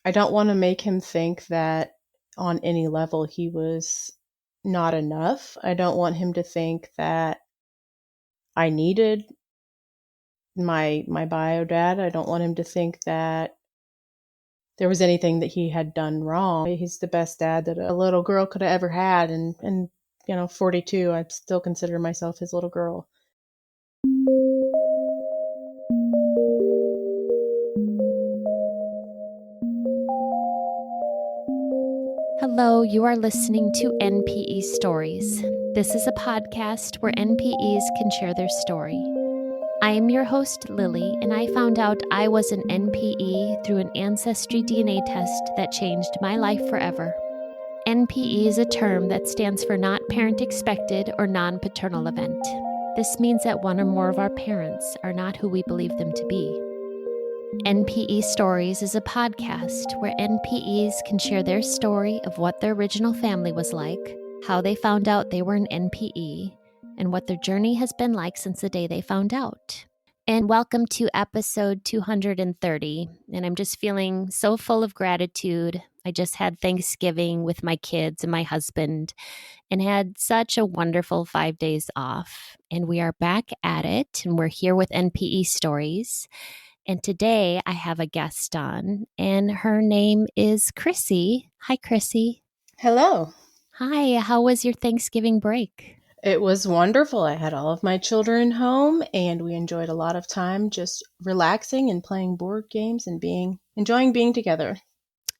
I don't want to make him think that on any level he was not enough. I don't want him to think that I needed my bio dad. I don't want him to think that there was anything that he had done wrong. He's the best dad that a little girl could have ever had, and 42, I still consider myself his little girl. Hello, you are listening to NPE Stories. This is a podcast where NPEs can share their story. I am your host, Lily, and I found out I was an NPE through an ancestry DNA test that changed my life forever. NPE is a term that stands for Not Parent Expected or Non-Paternal Event. This means that one or more of our parents are not who we believe them to be. NPE Stories is a podcast where NPEs can share their story of what their original family was like, how they found out they were an NPE, and what their journey has been like since the day they found out. And welcome to episode 230. And I'm just feeling so full of gratitude. I just had Thanksgiving with my kids and my husband and had such a wonderful 5 days off. And we are back at it, and we're here with NPE Stories. And today I have a guest on, and her name is Krissy. Hi, Krissy. Hello. Hi, how was your Thanksgiving break? It was wonderful. I had all of my children home, and we enjoyed a lot of time just relaxing and playing board games and enjoying being together.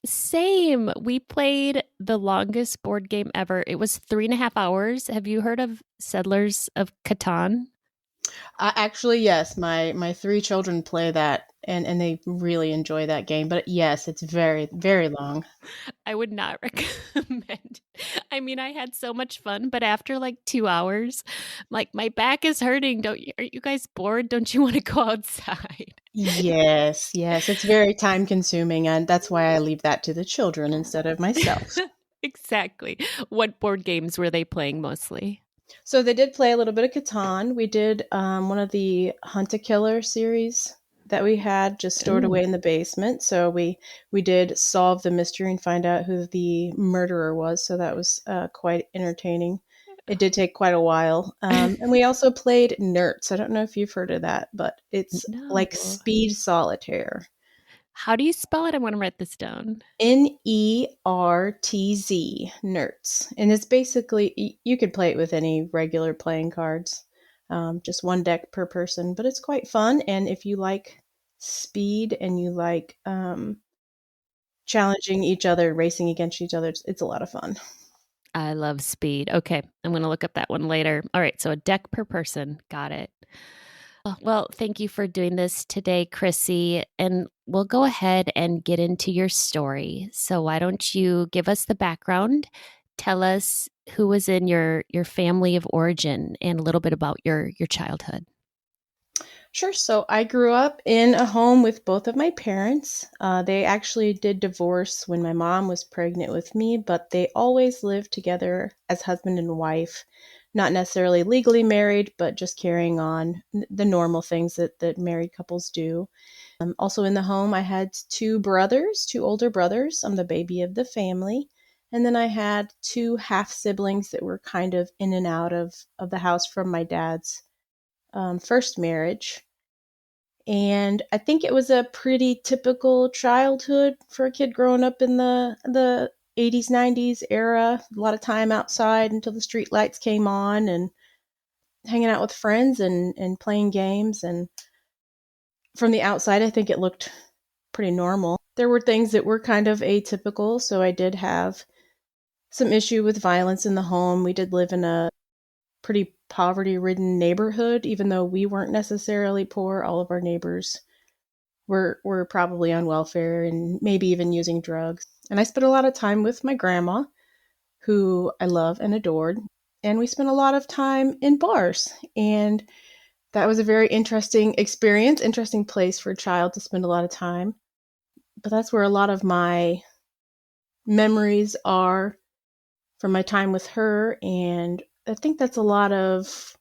Same. We played the longest board game ever. It was 3.5 hours. Have you heard of Settlers of Catan? Actually, yes, my three children play that, and they really enjoy that game. But yes, it's very, very long. I would not recommend. I mean, I had so much fun, but after like 2 hours, like my back is hurting. Are you guys bored? Don't you want to go outside? Yes, yes, it's very time consuming, and that's why I leave that to the children instead of myself. Exactly. What board games were they playing mostly? So they did play a little bit of Catan. We did one of the Hunt a Killer series that we had just stored Ooh. away in the basement. So we did solve the mystery and find out who the murderer was. So that was quite entertaining. It did take quite a while. And we also played Nertz. I don't know if you've heard of that, but it's No. like speed solitaire. How do you spell it? I want to write this down. Nertz, Nertz. And it's basically, you could play it with any regular playing cards, just one deck per person, but it's quite fun. And if you like speed and you like challenging each other, racing against each other, it's a lot of fun. I love speed. Okay, I'm going to look up that one later. All right, so a deck per person. Got it. Well, thank you for doing this today, Krissy. And we'll go ahead and get into your story. So why don't you give us the background? Tell us who was in your family of origin and a little bit about your childhood. Sure. So I grew up in a home with both of my parents. They actually did divorce when my mom was pregnant with me, but they always lived together as husband and wife, not necessarily legally married, but just carrying on the normal things that married couples do. Also in the home, I had two older brothers. I'm the baby of the family. And then I had two half siblings that were kind of in and out of the house from my dad's first marriage. And I think it was a pretty typical childhood for a kid growing up in the 80s, 90s era. A lot of time outside until the street lights came on and hanging out with friends and playing games. And from the outside, I think it looked pretty normal. There were things that were kind of atypical. So I did have some issue with violence in the home. We did live in a pretty poverty-ridden neighborhood, even though we weren't necessarily poor. All of our neighbors were probably on welfare and maybe even using drugs. And I spent a lot of time with my grandma, who I love and adored. And we spent a lot of time in bars. And that was a very interesting experience, interesting place for a child to spend a lot of time. But that's where a lot of my memories are from my time with her. And I think that's a lot of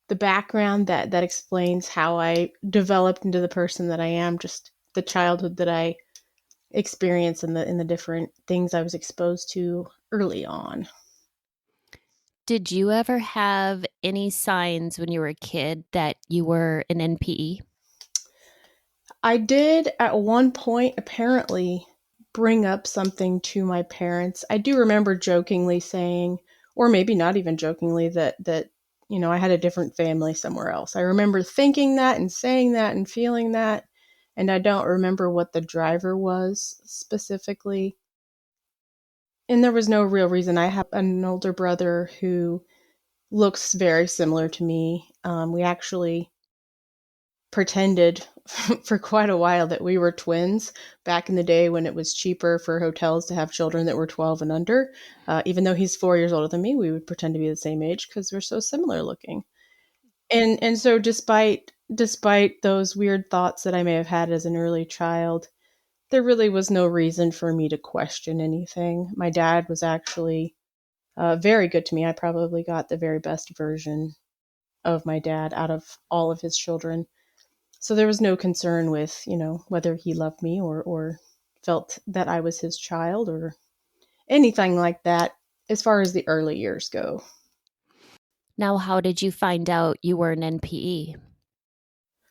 the background that explains how I developed into the person that I am, just the childhood that I experience and the different things I was exposed to early on. Did you ever have any signs when you were a kid that you were an NPE? I did at one point apparently bring up something to my parents. I do remember jokingly saying, or maybe not even jokingly, that I had a different family somewhere else. I remember thinking that and saying that and feeling that, and I don't remember what the driver was specifically. And there was no real reason. I have an older brother who looks very similar to me. We actually pretended for quite a while that we were twins back in the day when it was cheaper for hotels to have children that were 12 and under. Even though he's 4 years older than me, we would pretend to be the same age because we're so similar looking. And so despite those weird thoughts that I may have had as an early child, there really was no reason for me to question anything. My dad was actually very good to me. I probably got the very best version of my dad out of all of his children. So there was no concern with, whether he loved me or felt that I was his child or anything like that as far as the early years go. Now, how did you find out you were an NPE?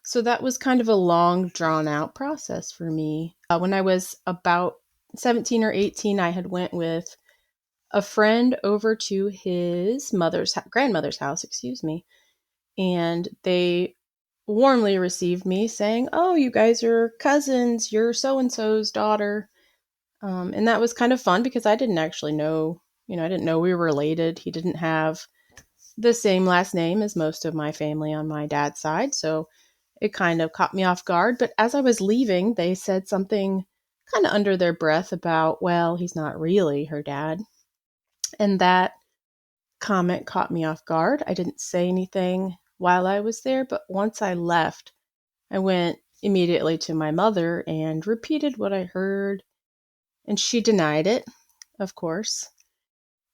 So that was kind of a long, drawn out process for me. When I was about 17 or 18, I had went with a friend over to his grandmother's house, excuse me, and they warmly received me saying, "Oh, you guys are cousins, you're so and so's daughter." And that was kind of fun because I didn't actually know, I didn't know we were related. He didn't have the same last name as most of my family on my dad's side. So it kind of caught me off guard. But as I was leaving, they said something kind of under their breath about, well, he's not really her dad. And that comment caught me off guard. I didn't say anything while I was there, but once I left, I went immediately to my mother and repeated what I heard, and she denied it, of course.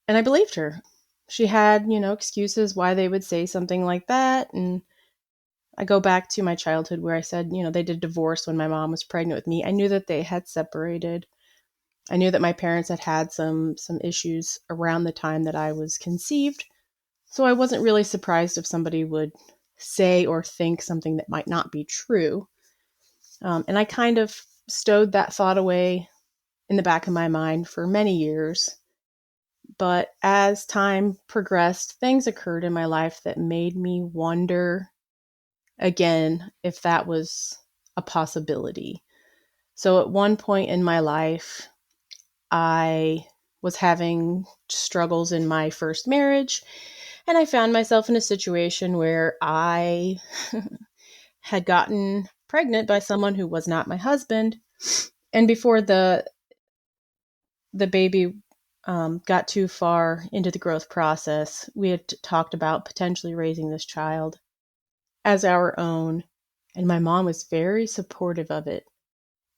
And I believed her. She had, excuses why they would say something like that. And I go back to my childhood where I said, they did divorce when my mom was pregnant with me. I knew that they had separated. I knew that my parents had had some issues around the time that I was conceived. So I wasn't really surprised if somebody would say or think something that might not be true. And I kind of stowed that thought away in the back of my mind for many years. But as time progressed, things occurred in my life that made me wonder again if that was a possibility. So at one point in my life, I was having struggles in my first marriage, and I found myself in a situation where I had gotten pregnant by someone who was not my husband. And before the baby got too far into the growth process, we had talked about potentially raising this child as our own. And my mom was very supportive of it.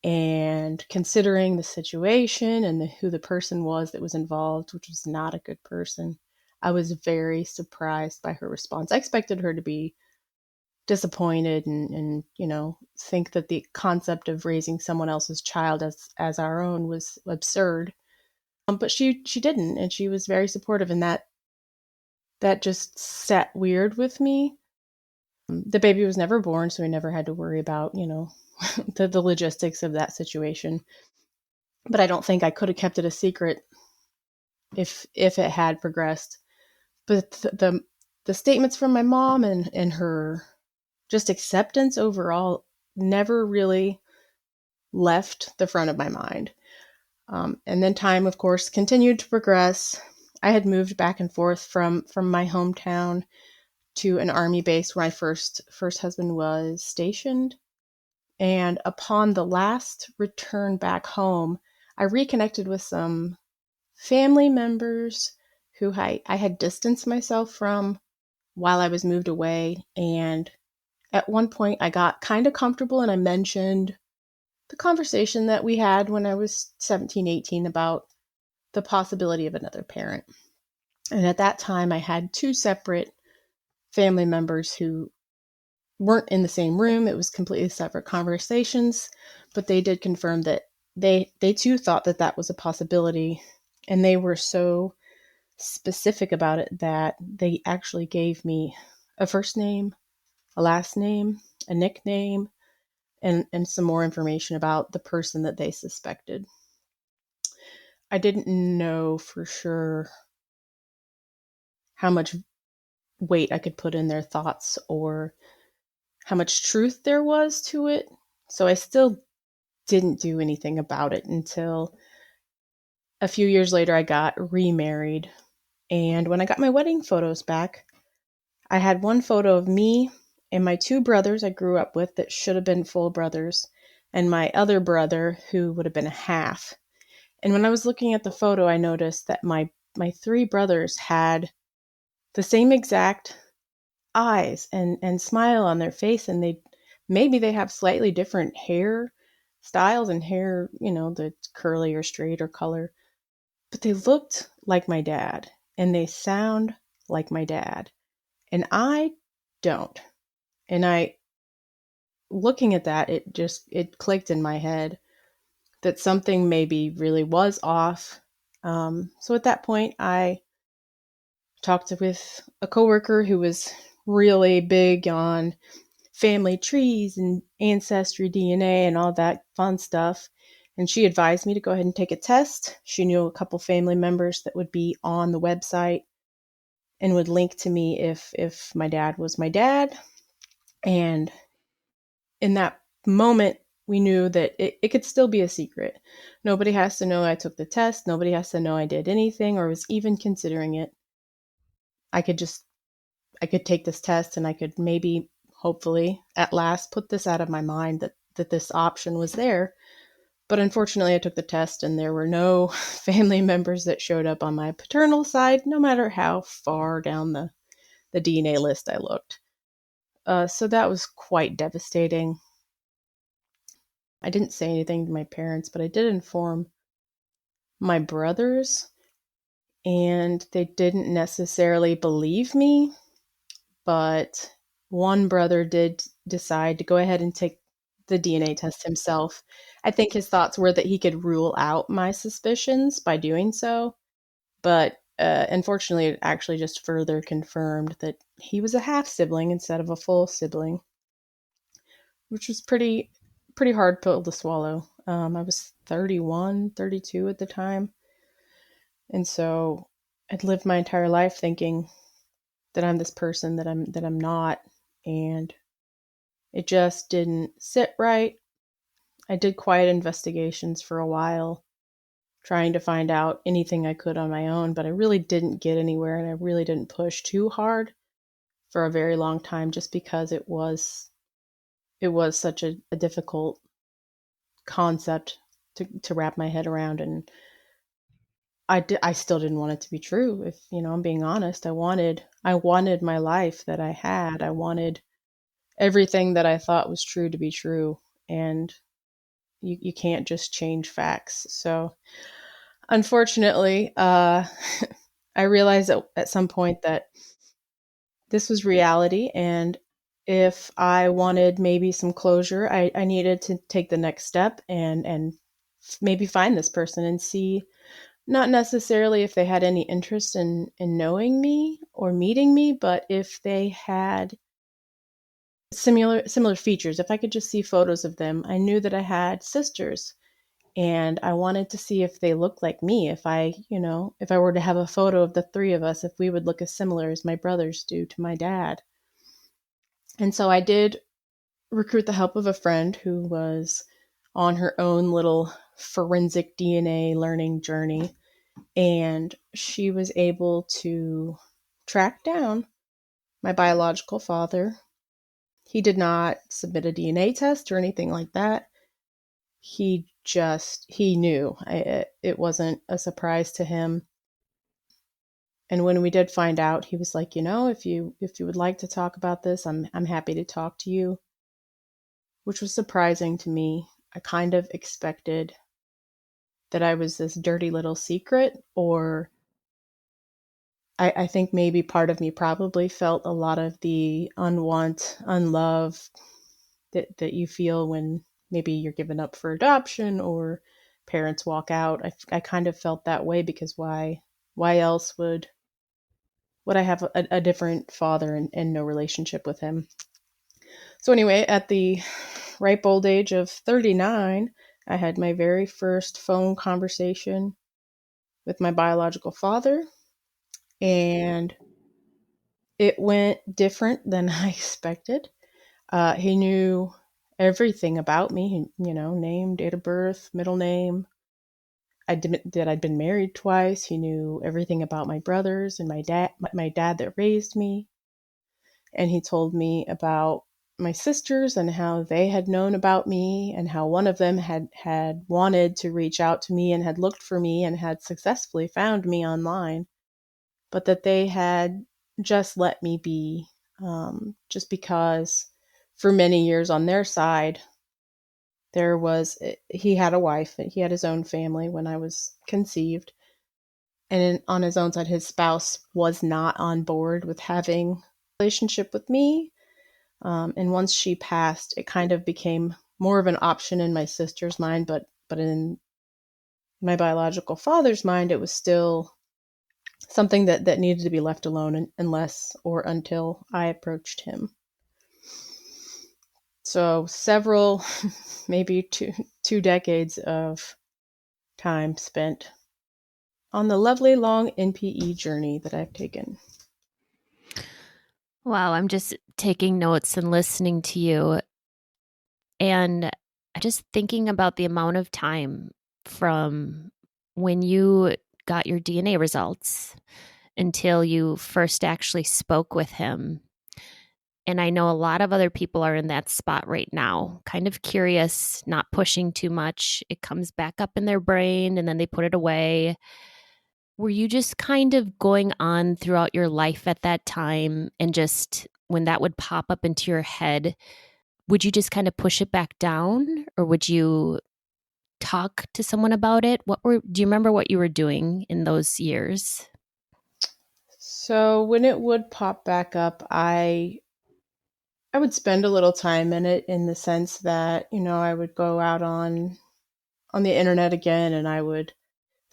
And considering the situation and who the person was that was involved, which was not a good person, I was very surprised by her response. I expected her to be disappointed and think that the concept of raising someone else's child as our own was absurd. But she didn't, and she was very supportive, and that just sat weird with me. The baby was never born, so we never had to worry about the logistics of that situation. But I don't think I could have kept it a secret if it had progressed. But the statements from my mom and her just acceptance overall never really left the front of my mind. And then time, of course, continued to progress. I had moved back and forth from my hometown to an army base where my first husband was stationed. And upon the last return back home, I reconnected with some family members who I had distanced myself from while I was moved away. And at one point, I got kind of comfortable and I mentioned the conversation that we had when I was 17, 18 about the possibility of another parent. And at that time, I had two separate family members who weren't in the same room. It was completely separate conversations, but they did confirm that they too thought that that was a possibility, and they were so specific about it that they actually gave me a first name, a last name, a nickname, and some more information about the person that they suspected. I didn't know for sure how much weight I could put in their thoughts or how much truth there was to it. So I still didn't do anything about it until a few years later I got remarried. And when I got my wedding photos back, I had one photo of me and my two brothers I grew up with that should have been full brothers, and my other brother who would have been a half. And when I was looking at the photo, I noticed that my three brothers had the same exact eyes and smile on their face, and they have slightly different hair styles and hair, the curly or straight or color, but they looked like my dad and they sound like my dad. And I don't. And I looking at that, it clicked in my head that something maybe really was off. So at that point, I talked with a coworker who was really big on family trees and ancestry DNA and all that fun stuff. And she advised me to go ahead and take a test. She knew a couple family members that would be on the website and would link to me if my dad was my dad. And in that moment, we knew that it could still be a secret. Nobody has to know I took the test. Nobody has to know I did anything or was even considering it. I could just, I could take this test and I could maybe, hopefully, at last put this out of my mind that this option was there. But unfortunately, I took the test and there were no family members that showed up on my paternal side, no matter how far down the DNA list I looked. So that was quite devastating. I didn't say anything to my parents, but I did inform my brothers, and they didn't necessarily believe me. But one brother did decide to go ahead and take the DNA test himself. I think his thoughts were that he could rule out my suspicions by doing so. But unfortunately, it actually just further confirmed that he was a half sibling instead of a full sibling, which was pretty hard pill to swallow. I was 31, 32 at the time. And so I'd lived my entire life thinking that I'm this person that I'm not, and it just didn't sit right. I did quiet investigations for a while, trying to find out anything I could on my own, but I really didn't get anywhere and I really didn't push too hard for a very long time just because it was such a difficult concept to wrap my head around. And I still didn't want it to be true. If I'm being honest, I wanted my life that I had. I wanted everything that I thought was true to be true, and you can't just change facts. So unfortunately, I realized at some point that this was reality, and if I wanted maybe some closure, I needed to take the next step and maybe find this person and see, not necessarily if they had any interest in knowing me or meeting me, but if they had similar features. If I could just see photos of them, I knew that I had sisters, and I wanted to see if they looked like me. If I were to have a photo of the three of us, if we would look as similar as my brothers do to my dad. And so I did recruit the help of a friend who was on her own little forensic DNA learning journey, and she was able to track down my biological father. He did not submit a DNA test or anything like that. He knew. It wasn't a surprise to him. And when we did find out, he was like, if you would like to talk about this, I'm happy to talk to you, which was surprising to me. I kind of expected that I was this dirty little secret, or I think maybe part of me probably felt a lot of the unlove that you feel when maybe you're given up for adoption, or parents walk out. I kind of felt that way because why else would I have a different father and no relationship with him? So anyway, at the ripe old age of 39, I had my very first phone conversation with my biological father, and it went different than I expected. He knew everything about me, name, date of birth, middle name. That I'd been married twice. He knew everything about my brothers and my dad that raised me. And he told me about my sisters and how they had known about me and how one of them had wanted to reach out to me and had looked for me and had successfully found me online, but that they had just let me be, just because for many years on their side, he had a wife, he had his own family when I was conceived. And on his own side, his spouse was not on board with having a relationship with me. And once she passed, it kind of became more of an option in my sister's mind, but in my biological father's mind, it was still something that needed to be left alone unless or until I approached him. So several, maybe two decades of time spent on the lovely long NPE journey that I've taken. Wow, I'm just taking notes and listening to you. And just thinking about the amount of time from when you got your DNA results until you first actually spoke with him. And I know a lot of other people are in that spot right now, kind of curious, not pushing too much. It comes back up in their brain and then they put it away. Were you just kind of going on throughout your life at that time, and just when that would pop up into your head, would you just kind of push it back down, or would you talk to someone about it? Do you remember what you were doing in those years? So when it would pop back up, I would spend a little time in it, in the sense that, I would go out on the internet again, and I would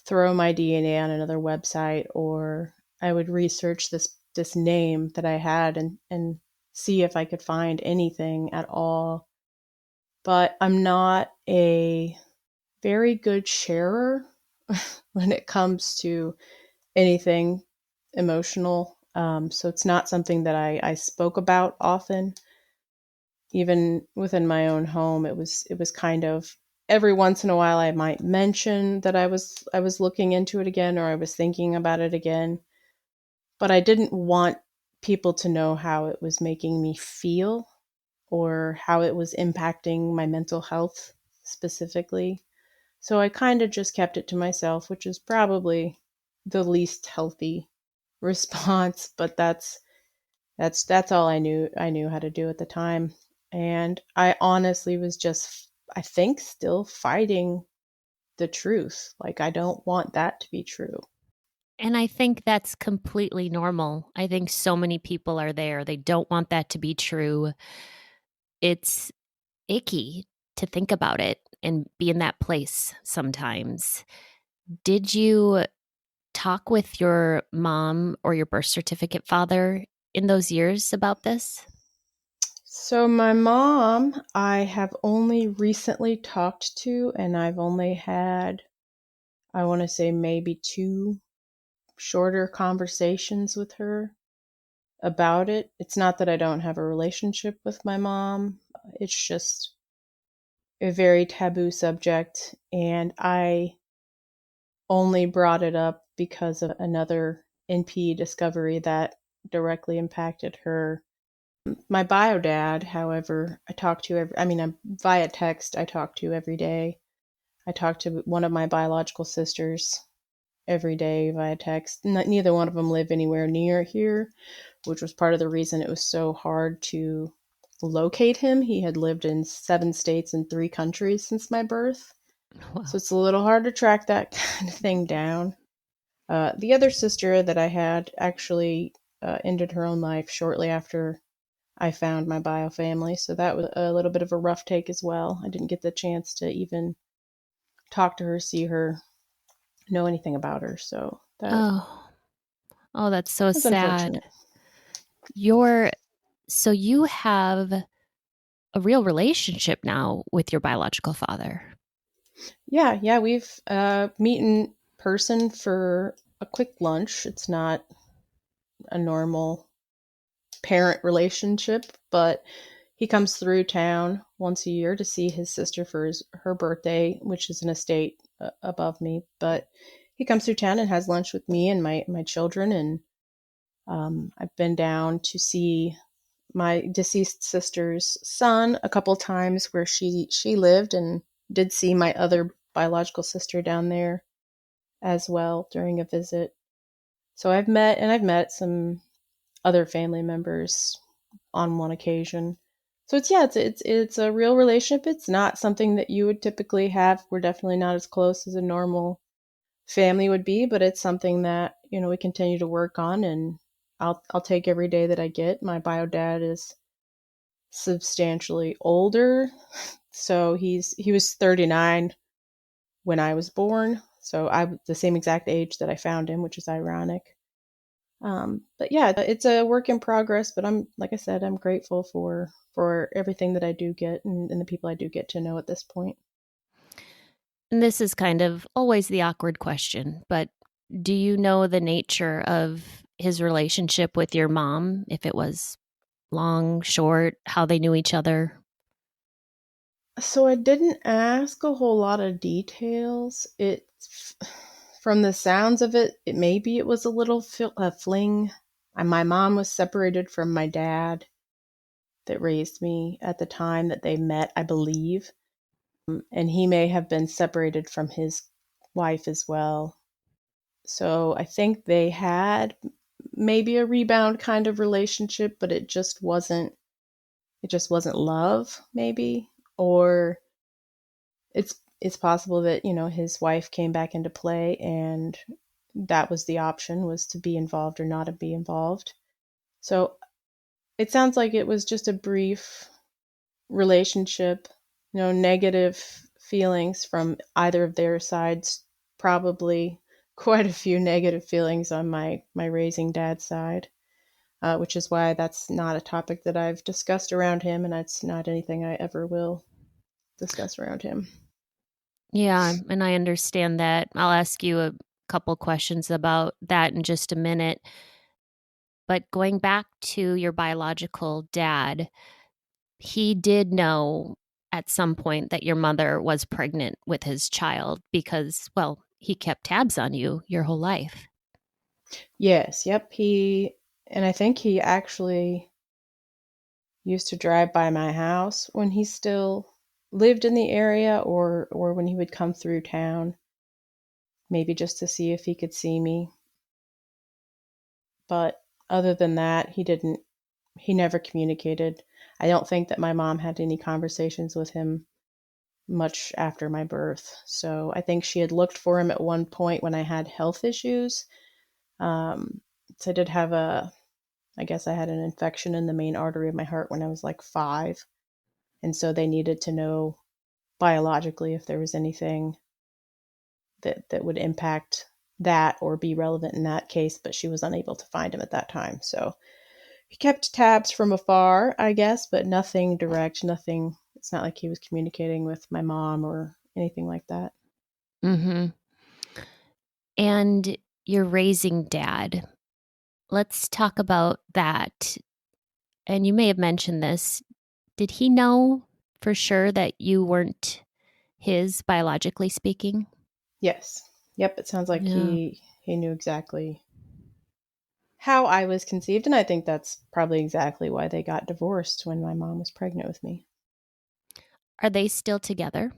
throw my DNA on another website, or I would research this name that I had and see if I could find anything at all. But I'm not a very good sharer when it comes to anything emotional. So it's not something that I spoke about often. Even within my own home, it was kind of every once in a while I might mention that I was looking into it again, or I was thinking about it again, but I didn't want people to know how it was making me feel or how it was impacting my mental health specifically. So I kind of just kept it to myself, which is probably the least healthy response, but that's all I knew how to do at the time. And I honestly was just, I think, still fighting the truth. Like, I don't want that to be true. And I think that's completely normal. I think so many people are there. They don't want that to be true. It's icky to think about it and be in that place sometimes. Did you talk with your mom or your birth certificate father in those years about this? So my mom, I have only recently talked to, and I've only had, I want to say, maybe two shorter conversations with her about it. It's not that I don't have a relationship with my mom. It's just a very taboo subject, and I only brought it up because of another NP discovery that directly impacted her. My bio dad, however, I talk to I'm via text, I talk to every day. I talk to one of my biological sisters every day via text. Neither one of them live anywhere near here, which was part of the reason it was so hard to locate him. He had lived in 7 states and 3 countries since my birth. So Wow. it's a little hard to track that kind of thing down. The other sister that I had actually ended her own life shortly after I found my bio family, so that was a little bit of a rough take as well. I didn't get the chance to even talk to her, see her, know anything about her. So that Oh, oh, that's so was sad. unfortunate. You're so you have a real relationship now with your biological father. Yeah, yeah, we've meet in person for a quick lunch. It's not a normal parent relationship, but he comes through town once a year to see his sister for her birthday, which is an estate above me. But he comes through town and has lunch with me and my children, and I've been down to see my deceased sister's son a couple times where she lived, and did see my other biological sister down there as well during a visit. So I've met some other family members on one occasion. So it's a real relationship. It's not something that you would typically have. We're definitely not as close as a normal family would be, but it's something that, we continue to work on, and I'll take every day that I get. My bio dad is substantially older. So he was 39 when I was born. So I'm the same exact age that I found him, which is ironic. But yeah, it's a work in progress. But like I said, I'm grateful for everything that I do get, and the people I do get to know at this point. And this is kind of always the awkward question, but do you know the nature of his relationship with your mom? If it was long, short, how they knew each other? So I didn't ask a whole lot of details. It From the sounds of it, maybe it was a little fling. My mom was separated from my dad that raised me at the time that they met, I believe. And he may have been separated from his wife as well. So I think they had maybe a rebound kind of relationship, but it just wasn't love, maybe. Or it's possible that, his wife came back into play, and that was the option, was to be involved or not to be involved. So it sounds like it was just a brief relationship, negative feelings from either of their sides, probably quite a few negative feelings on my raising dad's side, which is why that's not a topic that I've discussed around him, and that's not anything I ever will discuss around him. Yeah, and I understand that. I'll ask you a couple questions about that in just a minute. But going back to your biological dad, he did know at some point that your mother was pregnant with his child because, well, he kept tabs on you your whole life. Yes, yep, and I think he actually used to drive by my house when he still lived in the area, or when he would come through town, maybe just to see if he could see me. But other than that, he never communicated. I don't think that my mom had any conversations with him much after my birth. So I think she had looked for him at one point when I had health issues. Um, so I did have I guess I had an infection in the main artery of my heart when I was like 5. And so they needed to know biologically if there was anything that would impact that or be relevant in that case, but she was unable to find him at that time. So he kept tabs from afar, I guess, but nothing direct, nothing. It's not like he was communicating with my mom or anything like that. Mm-hmm. And you're raising dad. Let's talk about that. And you may have mentioned this. Did he know for sure that you weren't his, biologically speaking? Yes. Yep, it sounds like Yeah. he knew exactly how I was conceived, and I think that's probably exactly why they got divorced when my mom was pregnant with me. Are they still together?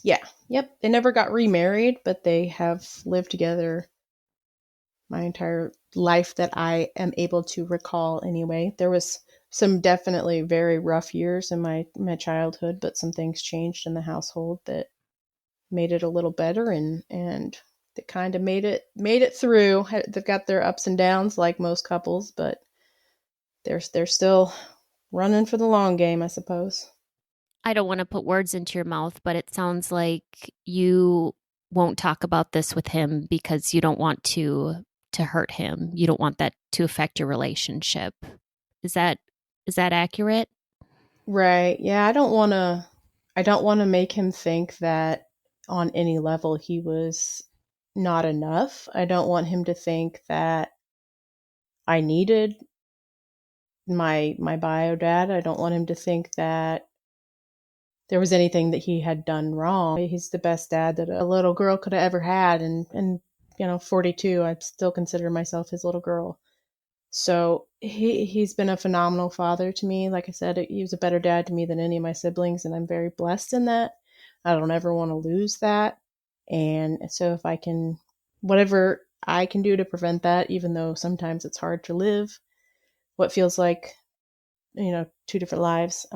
Yeah. Yep. They never got remarried, but they have lived together my entire life that I am able to recall anyway. There was some definitely very rough years in my childhood, but some things changed in the household that made it a little better, and that kind of made it through. They've got their ups and downs like most couples, but they're still running for the long game, I suppose. I don't want to put words into your mouth, but it sounds like you won't talk about this with him because you don't want to hurt him. You don't want that to affect your relationship. Is that is that accurate? Right. Yeah, I don't want to make him think that on any level he was not enough. I don't want him to think that I needed my bio dad. I don't want him to think that there was anything that he had done wrong. He's the best dad that a little girl could have ever had, and 42, I still consider myself his little girl. So he's been a phenomenal father to me. Like I said, he was a better dad to me than any of my siblings, and I'm very blessed in that. I don't ever want to lose that. And so if I can, whatever I can do to prevent that, even though sometimes it's hard to live what feels like, two different lives.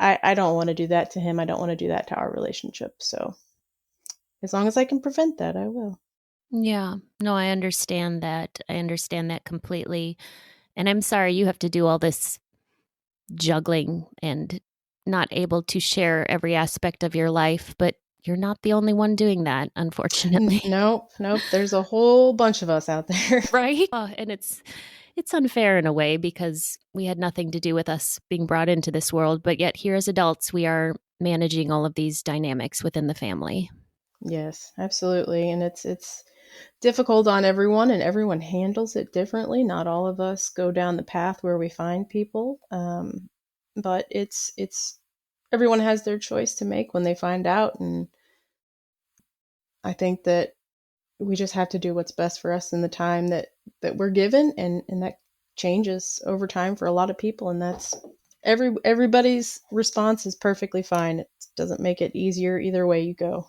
I don't want to do that to him. I don't want to do that to our relationship. So as long as I can prevent that, I will. Yeah. No, I understand that. I understand that completely. And I'm sorry you have to do all this juggling and not able to share every aspect of your life, but you're not the only one doing that, unfortunately. Nope, nope. There's a whole bunch of us out there. Right? And it's unfair in a way because we had nothing to do with us being brought into this world, but yet here as adults we are managing all of these dynamics within the family. Yes, absolutely. And it's difficult on everyone, and everyone handles it differently. Not all of us go down the path where we find people. But it's everyone has their choice to make when they find out, and I think that we just have to do what's best for us in the time that we're given, and that changes over time for a lot of people, and that's everybody's response is perfectly fine. It doesn't make it easier either way you go.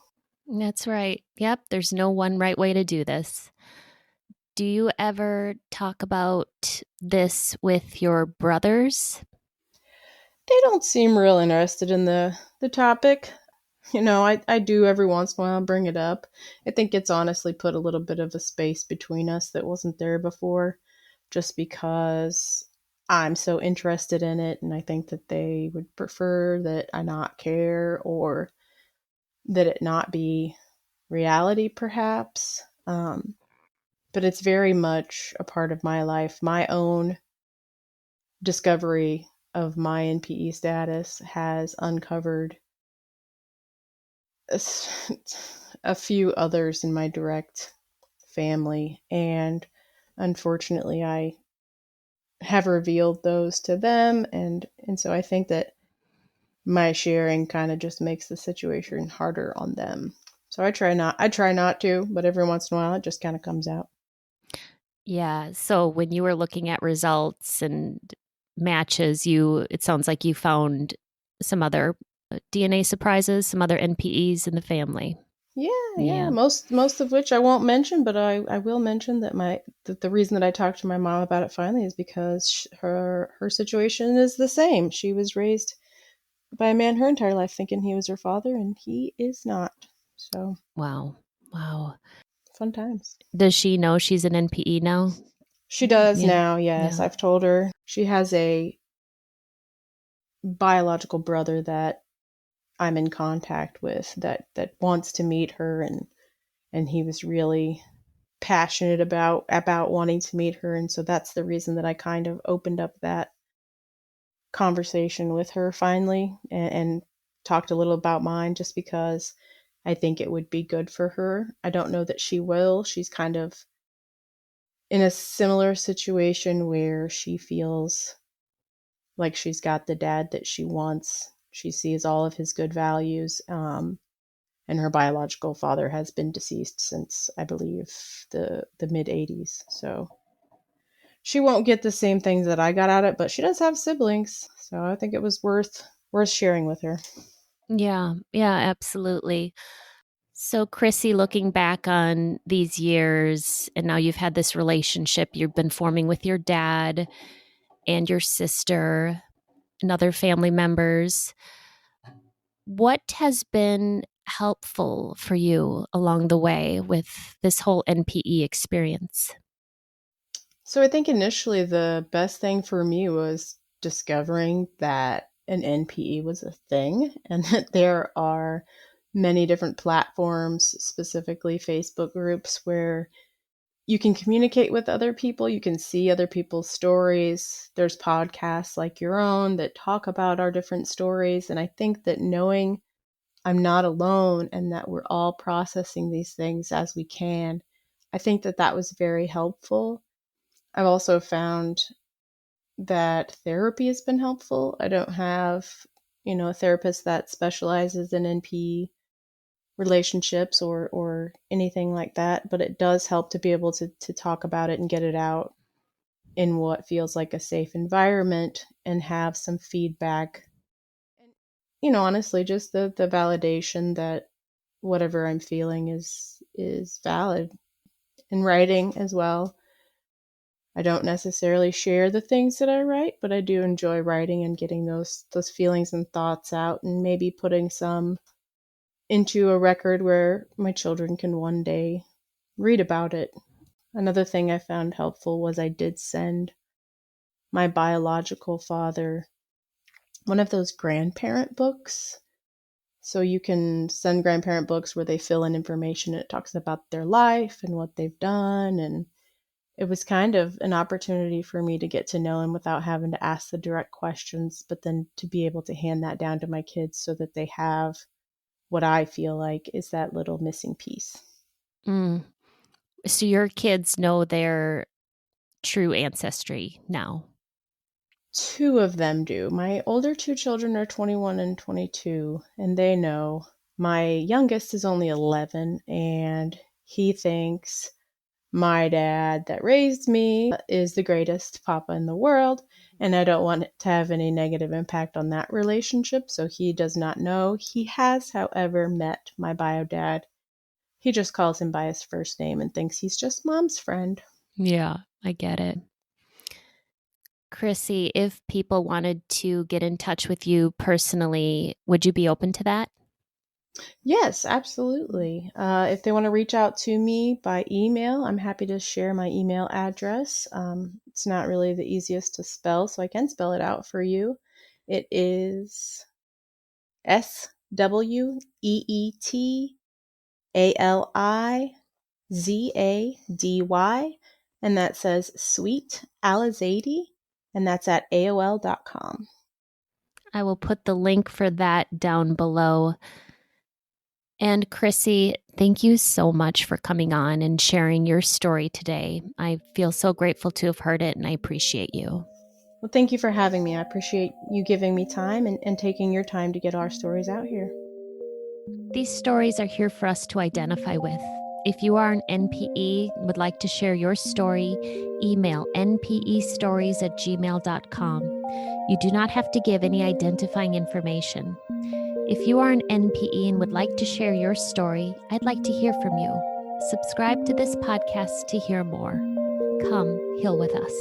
That's right. Yep, there's no one right way to do this. Do you ever talk about this with your brothers? They don't seem real interested in the topic. I do every once in a while bring it up. I think it's honestly put a little bit of a space between us that wasn't there before, just because I'm so interested in it, and I think that they would prefer that I not care, or that it not be reality, perhaps. But it's very much a part of my life. My own discovery of my NPE status has uncovered a few others in my direct family, and unfortunately I have revealed those to them, and so I think that my sharing kind of just makes the situation harder on them. So I try not to, but every once in a while it just kind of comes out. Yeah. So when you were looking at results and matches, it sounds like you found some other DNA surprises, some other NPEs in the family. Yeah, yeah. Yeah. Most of which I won't mention, but I will mention that the reason that I talked to my mom about it finally is because her situation is the same. She was raised by a man her entire life thinking he was her father, and he is not. So Wow. Wow. fun times. Does she know she's an NPE now? She does Yeah. now. Yes, Yeah. I've told her. She has a biological brother that I'm in contact with that wants to meet her, and he was really passionate about wanting to meet her, and so that's the reason that I kind of opened up that conversation with her finally, and talked a little about mine, just because I think it would be good for her. I don't know that she will. She's kind of in a similar situation where she feels like she's got the dad that she wants. She sees all of his good values, and her biological father has been deceased since, I believe, the mid '80s. So she won't get the same things that I got out of it, but she does have siblings, so I think it was worth sharing with her. Yeah. Yeah. Absolutely. So, Krissy, looking back on these years, and now you've had this relationship you've been forming with your dad and your sister and other family members, what has been helpful for you along the way with this whole NPE experience? So I think initially the best thing for me was discovering that an NPE was a thing and that there are many different platforms, specifically Facebook groups, where you can communicate with other people, you can see other people's stories. There's podcasts like your own that talk about our different stories. And I think that knowing I'm not alone and that we're all processing these things as we can, I think that that was very helpful. I've also found that therapy has been helpful. I don't have, a therapist that specializes in NP relationships or anything like that, but it does help to be able to talk about it and get it out in what feels like a safe environment and have some feedback. And honestly, just the validation that whatever I'm feeling is valid. In writing as well, I don't necessarily share the things that I write, but I do enjoy writing and getting those feelings and thoughts out, and maybe putting some into a record where my children can one day read about it. Another thing I found helpful was I did send my biological father one of those grandparent books. So you can send grandparent books where they fill in information and it talks about their life and what they've done. And it was kind of an opportunity for me to get to know him without having to ask the direct questions, but then to be able to hand that down to my kids so that they have what I feel like is that little missing piece. Mm. So your kids know their true ancestry now? Two of them do. My older two children are 21 and 22, and they know. My youngest is only 11, and he thinks my dad that raised me is the greatest papa in the world, and I don't want it to have any negative impact on that relationship, so he does not know. He has, however, met my bio dad. He just calls him by his first name and thinks he's just mom's friend. Yeah, I get it. Krissy, if people wanted to get in touch with you personally, would you be open to that? Yes, absolutely. If they want to reach out to me by email, I'm happy to share my email address. It's not really the easiest to spell, so I can spell it out for you. It is SWEETALIZADY, and that says Sweet Alizady, and that's at AOL.com. I will put the link for that down below. And Krissy, thank you so much for coming on and sharing your story today. I feel so grateful to have heard it, and I appreciate you. Well, thank you for having me. I appreciate you giving me time and taking your time to get our stories out here. These stories are here for us to identify with. If you are an NPE and would like to share your story, email npestories@gmail.com. You do not have to give any identifying information. If you are an NPE and would like to share your story, I'd like to hear from you. Subscribe to this podcast to hear more. Come heal with us.